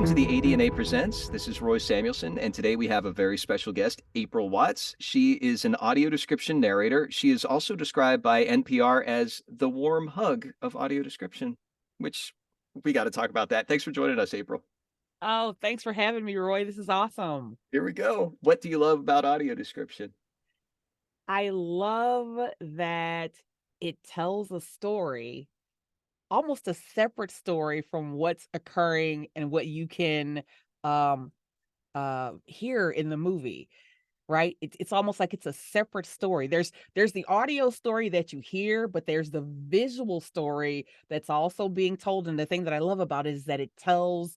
to the ADNA Presents. This is Roy Samuelson, and today we have a very special guest, April Watts. She is an audio description narrator. She is also described by NPR as the warm hug of audio description, which we got to talk about that. Thanks for joining us, April. Oh, thanks for having me, Roy. This is awesome. Here we go. What do you love about audio description? I love that it tells a story, almost a separate story from what's occurring and what you can um hear in the movie, right? It's almost like it's a separate story. There's the audio story that you hear, but there's the visual story that's also being told. And the thing that I love about it is that it tells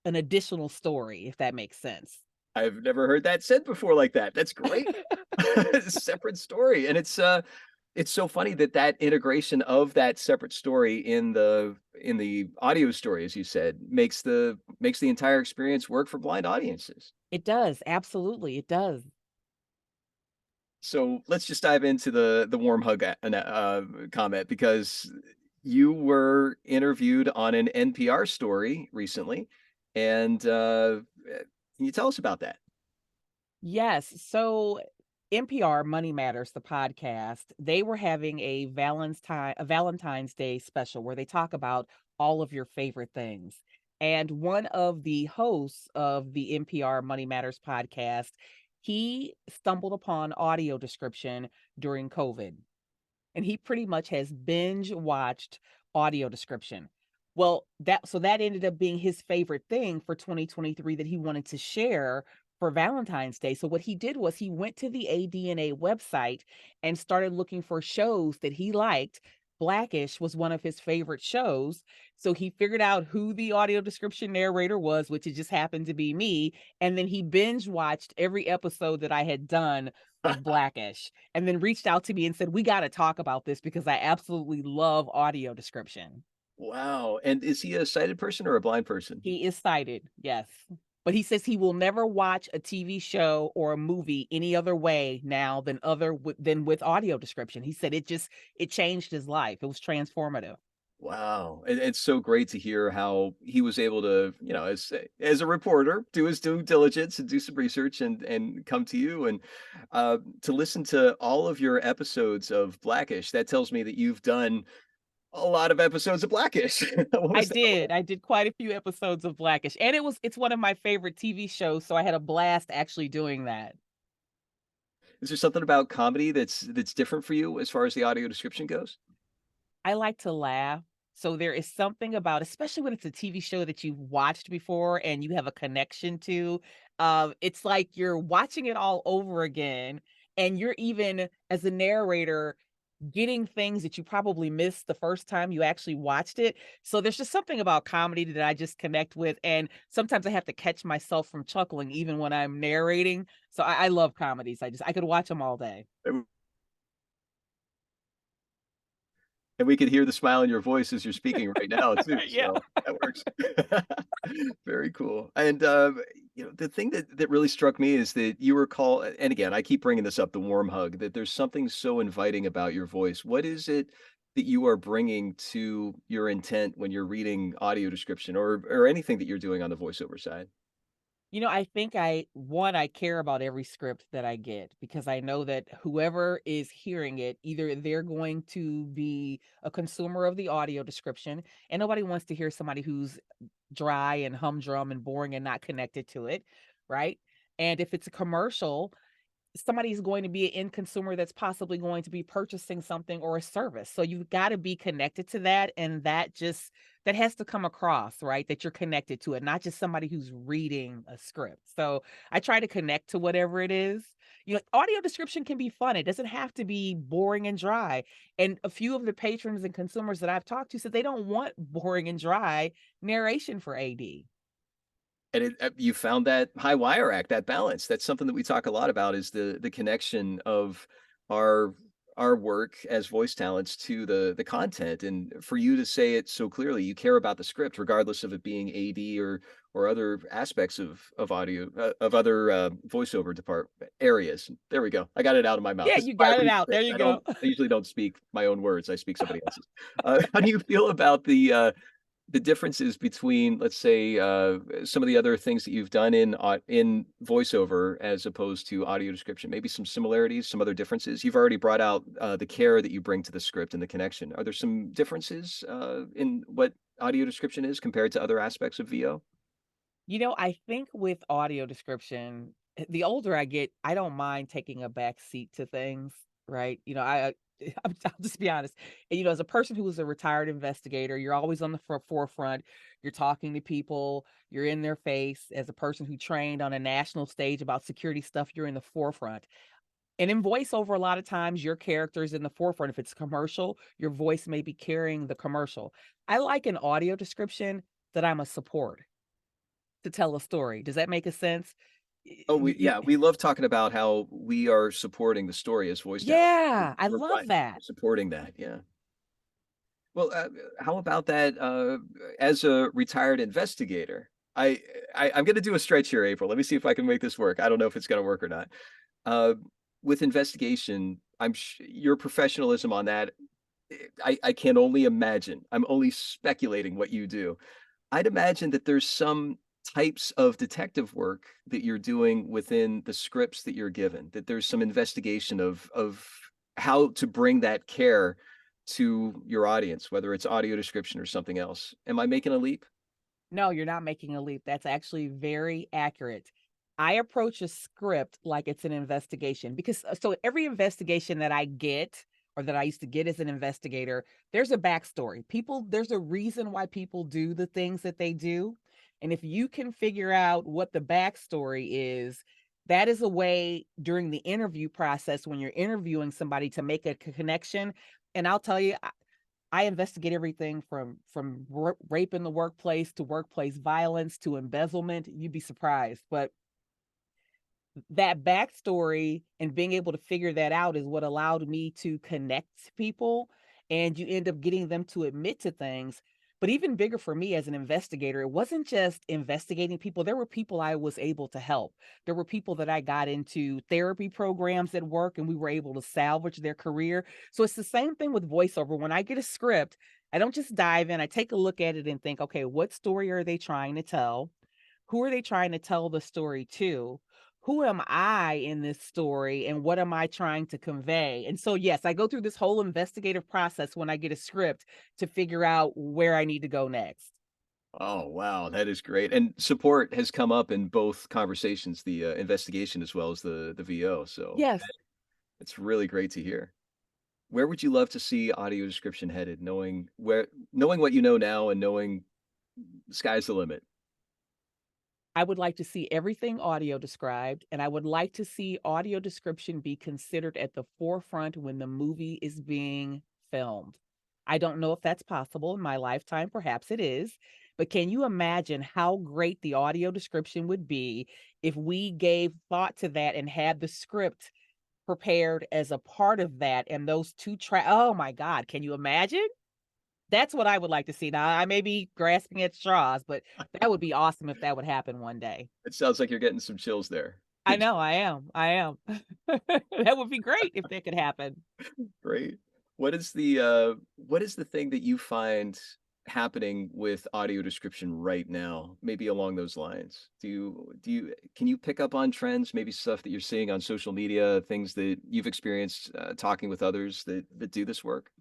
an additional story, if that makes sense. I've never heard that said before like that. That's great. Separate story, and it's so funny that that integration of that separate story in the audio story, as you said, makes the entire experience work for blind audiences. It does, absolutely, it does. So let's just dive into the warm hug comment because you were interviewed on an NPR story recently, and can you tell us about that? Yes, so NPR Money Matters, the podcast, they were having a Valentine's Day special where they talk about all of your favorite things. And one of the hosts of the NPR Money Matters podcast, he stumbled upon audio description during COVID, and he pretty much has binge watched audio description. Well, that ended up being his favorite thing for 2023 that he wanted to share for Valentine's Day. So what he did was he went to the ADNA website and started looking for shows that he liked. Blackish was one of his favorite shows. So he figured out who the audio description narrator was, which it just happened to be me. And then he binge watched every episode that I had done of Blackish, and then reached out to me and said, "We gotta talk about this because I absolutely love audio description." Wow. And is he a sighted person or a blind person? He is sighted, yes. But he says he will never watch a TV show or a movie any other way now than with audio description. He said it changed his life. It was transformative. Wow. And it's so great to hear how he was able to, as a reporter, do his due diligence and do some research and come to you and to listen to all of your episodes of Blackish. That tells me that you've done a lot of episodes of Blackish. What I was that like? did. I did quite a few episodes of Blackish, and it's one of my favorite TV shows, so I had a blast actually doing that. Is there something about comedy that's different for you as far as the audio description goes? I like to laugh. So there is something about, especially when it's a TV show that you've watched before and you have a connection to, it's like you're watching it all over again. And you're even, as a narrator, getting things that you probably missed the first time you actually watched it. So there's just something about comedy that I just connect with. And sometimes I have to catch myself from chuckling even when I'm narrating. So I love comedies. I could watch them all day. And we could hear the smile in your voice as you're speaking right now too, Yeah. so that works. Very cool. And, the thing that really struck me is that you were call and again, I keep bringing this up, the warm hug, that there's something so inviting about your voice. What is it that you are bringing to your intent when you're reading audio description or anything that you're doing on the voiceover side? I think I care about every script that I get because I know that whoever is hearing it, either they're going to be a consumer of the audio description, and nobody wants to hear somebody who's dry and humdrum and boring and not connected to it, right? And if it's a commercial, somebody's going to be an end consumer that's possibly going to be purchasing something or a service. So you've got to be connected to that. And that has to come across, right? That you're connected to it, not just somebody who's reading a script. So I try to connect to whatever it is. Audio description can be fun. It doesn't have to be boring and dry. And a few of the patrons and consumers that I've talked to said they don't want boring and dry narration for AD. And you found that high wire act, that balance. That's something that we talk a lot about is the connection of our our work as voice talents to the content. And for you to say it so clearly, you care about the script, regardless of it being AD or other aspects of audio of other voiceover department areas. There we go. I got it out of my mouth. Yeah, This is you why I got it read out. There scripts. you go. I usually don't speak my own words. I speak somebody else's. How do you feel about the differences between, let's say, some of the other things that you've done in voiceover as opposed to audio description, maybe some similarities, some other differences? You've already brought out, the care that you bring to the script and the connection. Are there some differences, in what audio description is compared to other aspects of VO? I think with audio description, the older I get, I don't mind taking a back seat to things, right? I'll just be honest. And, as a person who is a retired investigator, you're always on the forefront. You're talking to people, you're in their face. As a person who trained on a national stage about security stuff, you're in the forefront. And in voiceover, a lot of times your character is in the forefront. If it's commercial, your voice may be carrying the commercial. I like an audio description that I'm a support to tell a story. Does that make a sense? Oh, Y we love talking about how we are supporting the story as voice talent. Yeah, I We're love right, we're that. supporting that, yeah. Well, how about that, as a retired investigator? I I'm gonna do a stretch here, April. Let me see if I can make this work. I don't know if it's gonna work or not. Uh, with investigation, your professionalism on that, I can only imagine. I'm only speculating what you do. I'd imagine that there's some types of detective work that you're doing within the scripts that you're given, that there's some investigation of how to bring that care to your audience, whether it's audio description or something else. Am I making a leap? No, you're not making a leap. That's actually very accurate. I approach a script like it's an investigation because so every investigation that I get or that I used to get as an investigator, there's a backstory. There's a reason why people do the things that they do. And if you can figure out what the backstory is, that is a way during the interview process when you're interviewing somebody to make a connection. And I'll tell you, I investigate everything from rape in the workplace to workplace violence to embezzlement. You'd be surprised, but that backstory and being able to figure that out is what allowed me to connect people, and you end up getting them to admit to things. But even bigger for me as an investigator, it wasn't just investigating people. There were people I was able to help. There were people that I got into therapy programs at work and we were able to salvage their career. So it's the same thing with voiceover. When I get a script, I don't just dive in, I take a look at it and think, okay, what story are they trying to tell? Who are they trying to tell the story to? Who am I in this story and what am I trying to convey? And so, yes, I go through this whole investigative process when I get a script to figure out where I need to go next. Oh, wow, that is great. And support has come up in both conversations, the investigation as well as the VO. So Yes, it's really great to hear. Where would you love to see audio description headed, knowing what you know now and knowing sky's the limit? I would like to see everything audio described, and I would like to see audio description be considered at the forefront when the movie is being filmed. I don't know if that's possible in my lifetime, perhaps it is, but can you imagine how great the audio description would be if we gave thought to that and had the script prepared as a part of that and those 2 oh my god, can you imagine? That's what I would like to see. Now, I may be grasping at straws, but that would be awesome if that would happen one day. It sounds like you're getting some chills there. I know, I am. That would be great if that could happen. Great. What is the thing that you find happening with audio description right now? Maybe along those lines. Can you pick up on trends, maybe stuff that you're seeing on social media, things that you've experienced talking with others that do this work?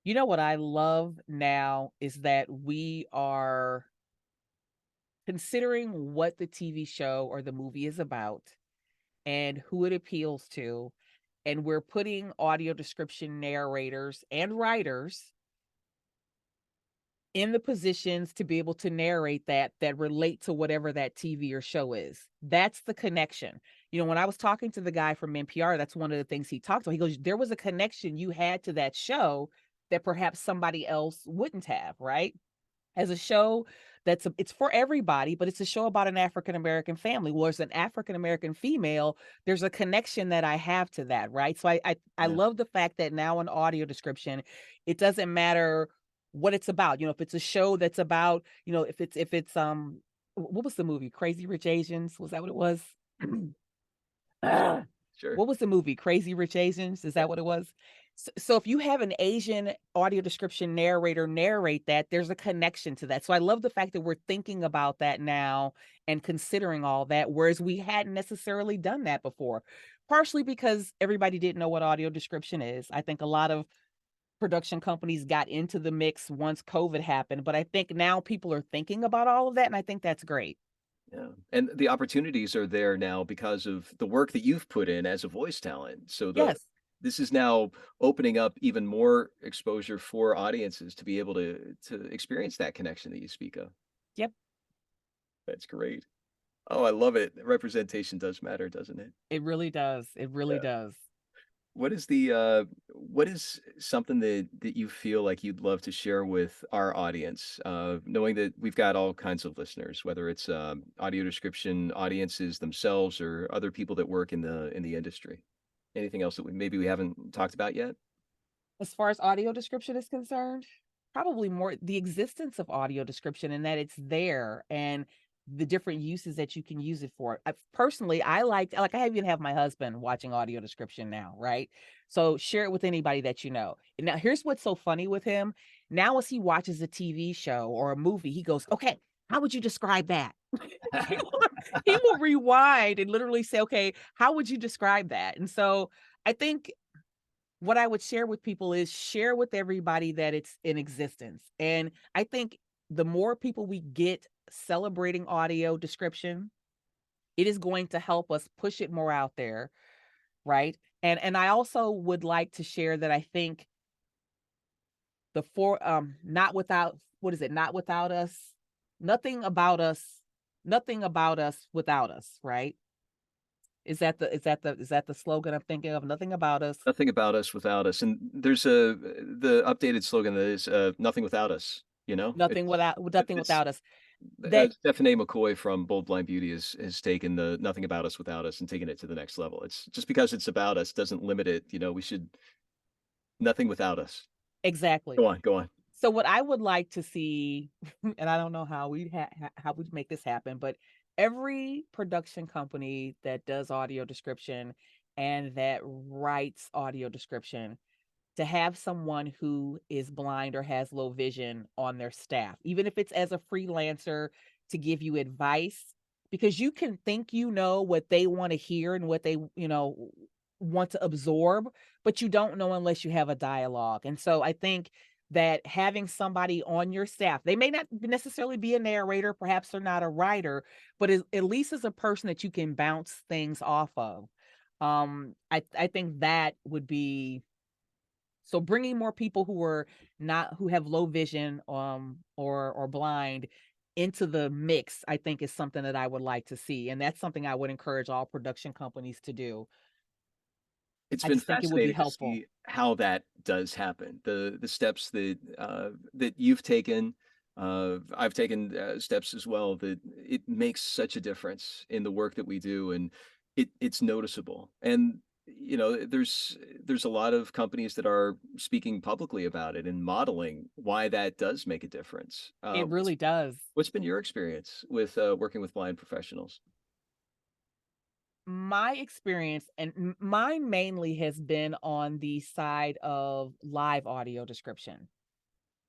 You know what I love now is that we are considering what the TV show or the movie is about and who it appeals to, and we're putting audio description narrators and writers in the positions to be able to narrate that relate to whatever that TV or show is. That's the connection. When I was talking to the guy from NPR, that's one of the things he talked about. He goes, "There was a connection you had to that show that perhaps somebody else wouldn't have, right?" As a show it's for everybody, but it's a show about an African American family. Well, as an African American female, there's a connection that I have to that, right? So I Yeah, love the fact that now in audio description, it doesn't matter what it's about. If it's a show that's about, if it's what was the movie? Crazy Rich Asians? Was that what it was? Ah, sure. what was the movie? Crazy Rich Asians? Is Yeah, that what it was? So if you have an Asian audio description narrator narrate that, there's a connection to that. So I love the fact that we're thinking about that now and considering all that, whereas we hadn't necessarily done that before. Partially because everybody didn't know what audio description is. I think a lot of production companies got into the mix once COVID happened, but I think now people are thinking about all of that, and I think that's great. Yeah, and the opportunities are there now because of the work that you've put in as a voice talent. So Yes. this is now opening up even more exposure for audiences to be able to experience that connection that you speak of. Yep. That's great. Oh, I love it. Representation does matter, doesn't it? It really does. It really Yeah. does. What is something that you feel like you'd love to share with our audience, knowing that we've got all kinds of listeners, whether it's audio description audiences themselves or other people that work in the industry? Anything else that we haven't talked about yet? As far as audio description is concerned, probably more the existence of audio description and that it's there and the different uses that you can use it for. Personally, I like I even have my husband watching audio description now, right? So share it with anybody that you know. Now, here's what's so funny with him. Now, as he watches a TV show or a movie, he goes, "Okay, how would you describe that?" he will, he will rewind and literally say, "Okay, how would you describe that?" And so I think what I would share with people is share with everybody that it's in existence. And I think the more people we get celebrating audio description, it is going to help us push it more out there, right? And I also would like to share that I think the for not without what is it? Not without us, nothing about us, nothing about us without us, right? Is that the slogan I'm thinking of? Nothing about us, Nothing about us without us, and there's a the updated slogan that is, "Nothing without us," you know? nothing It's without us. That Stephanie McCoy from Bold Blind Beauty has taken the "Nothing about us without us" and taken it to the next level. It's just because it's about us doesn't limit it, we should nothing without us. exactly. Go on. So what I would like to see, and I don't know how how we'd make this happen, but every production company that does audio description and that writes audio description to have someone who is blind or has low vision on their staff, even if it's as a freelancer to give you advice, because you can think you know what they want to hear and what they, want to absorb, but you don't know unless you have a dialogue. And so I think that having somebody on your staff, they may not necessarily be a narrator, perhaps they're not a writer, but at least as a person that you can bounce things off of. I think that would be so bringing more people who have low vision, or blind into the mix, I think is something that I would like to see, and that's something I would encourage all production companies to do. It's I been just think it would be fascinating to helpful. see how that does happen. The steps that you've taken, I've taken, steps as well, that it makes such a difference in the work that we do, and it's noticeable. And, there's a lot of companies that are speaking publicly about it and modeling why that does make a difference. It really does. What's been your experience with, working with blind professionals? My experience and mine mainly has been on the side of live audio description.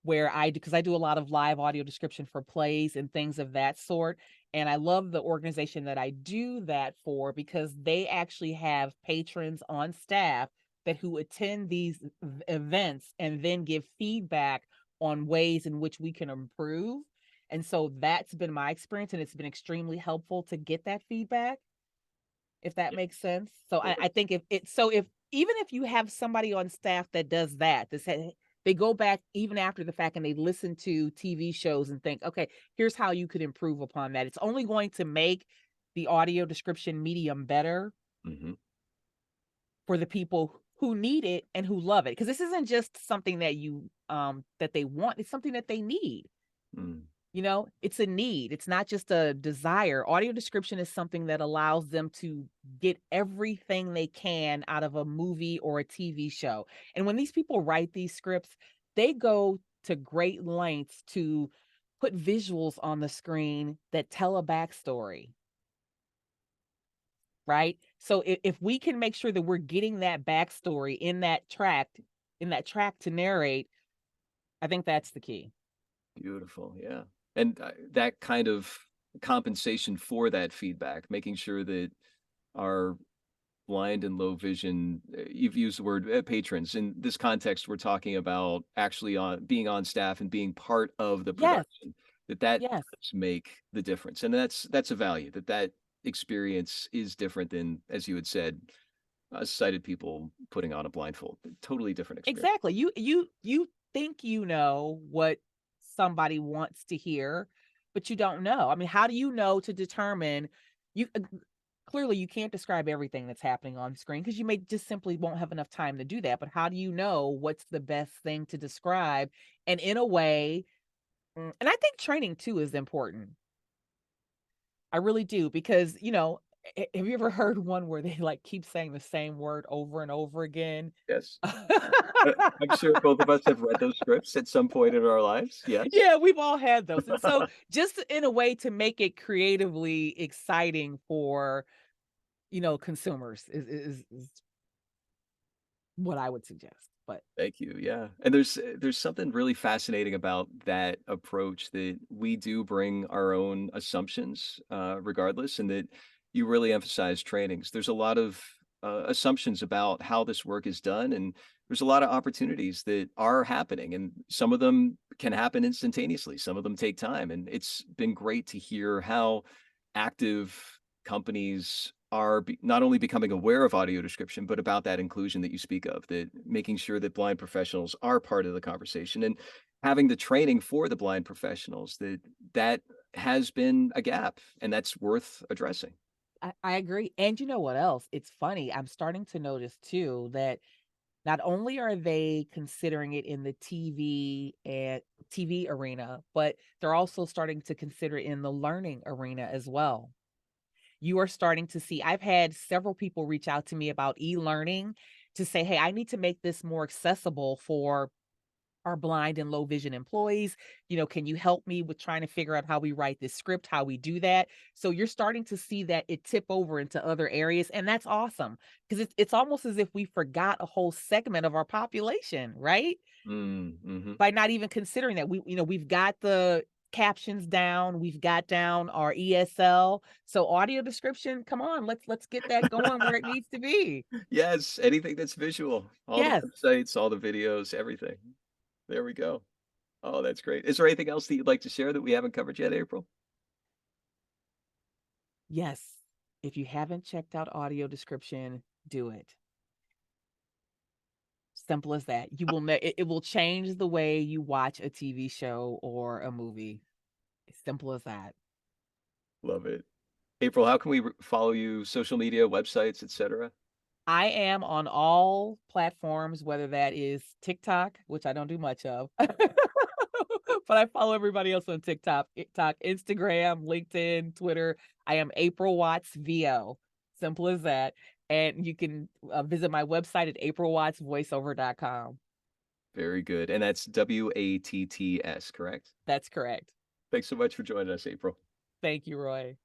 Where I do because I do a lot of live audio description for plays and things of that sort, and I love the organization that I do that for because they actually have patrons on staff that who attend these events and then give feedback on ways in which we can improve, and so that's been my experience, and it's been extremely helpful to get that feedback, if that Yeah, makes sense. So yeah. I think if even if you have somebody on staff that does that, they go back even after the fact and they listen to TV shows and think, okay, here's how you could improve upon that. It's only going to make the audio description medium better Mhm. for the people who need it and who love it. Because this isn't just something that that they want, it's something that they need. Mm. It's a need. It's not just a desire. Audio description is something that allows them to get everything they can out of a movie or a TV show. And when these people write these scripts, they go to great lengths to put visuals on the screen that tell a backstory, right? So if we can make sure that we're getting that backstory in that track in that track to narrate, I think that's the key. Beautiful, yeah. And, that kind of compensation for that feedback, making sure that our blind and low vision, you've used the word, patrons. In this context, we're talking about actually on being on staff and being part of the Yes, production, that yes. does make the difference, and that's a value, that experience is different than, as you had said, sighted people putting on a blindfold. Totally different experience. Exactly. You think you know what somebody wants to hear, but you don't know. I mean, how do you know to determine you clearly you can't describe everything that's happening on screen because you may just simply won't have enough time to do that, but how do you know what's the best thing to describe and in a way and I think training too is important. I really do because, have you ever heard one where they like keep saying the same word over and over again? Yes. I'm sure both of us have read those scripts at some point in our lives, yes. Yeah, we've all had those, and so just in a way to make it creatively exciting for, consumers is what I would suggest, but Thank you, yeah, and there's something really fascinating about that approach, that we do bring our own assumptions, regardless, and that you really emphasize trainings. There's a lot of, assumptions about how this work is done, and there's a lot of opportunities that are happening, and some of them can happen instantaneously, some of them take time, and it's been great to hear how active companies are not only becoming aware of audio description, but about that inclusion that you speak of, that making sure that blind professionals are part of the conversation and having the training for the blind professionals, that has been a gap and that's worth addressing. I agree, and you know what else? It's funny, I'm starting to notice too that not only are they considering it in the TV arena, but they're also starting to consider it in the learning arena as well. You are starting to see I've had several people reach out to me about e-learning to say, "Hey, I need to make this more accessible for our blind and low vision employees. Can you help me with trying to figure out how we write this script, how we do that?" So you're starting to see that it tip over into other areas, and that's awesome because it's almost as if we forgot a whole segment of our population, right? Mhm. By not even considering that we've got the captions down, we've got down our ESL. So audio description, come on, let's get that going where it needs to be. Yes, anything that's visual, all the Yes. websites, all the videos, everything. There we go. Oh, that's great. Is there anything else that you'd like to share that we haven't covered yet, April? Yes. If you haven't checked out audio description, do it. Simple as that. You will it will change the way you watch a TV show or a movie. Simple as that. Love it. April, how can we follow you, social media, websites, etc.? I am on all platforms, whether that is TikTok, which I don't do much of, but I follow everybody else on TikTok, Instagram, LinkedIn, Twitter. I am April Watts VO. Simple as that. And you can visit my website at aprilwattsvoiceover.com. Very good, and that's WATTS, correct? That's correct. Thanks so much for joining us, April. Thank you, Roy.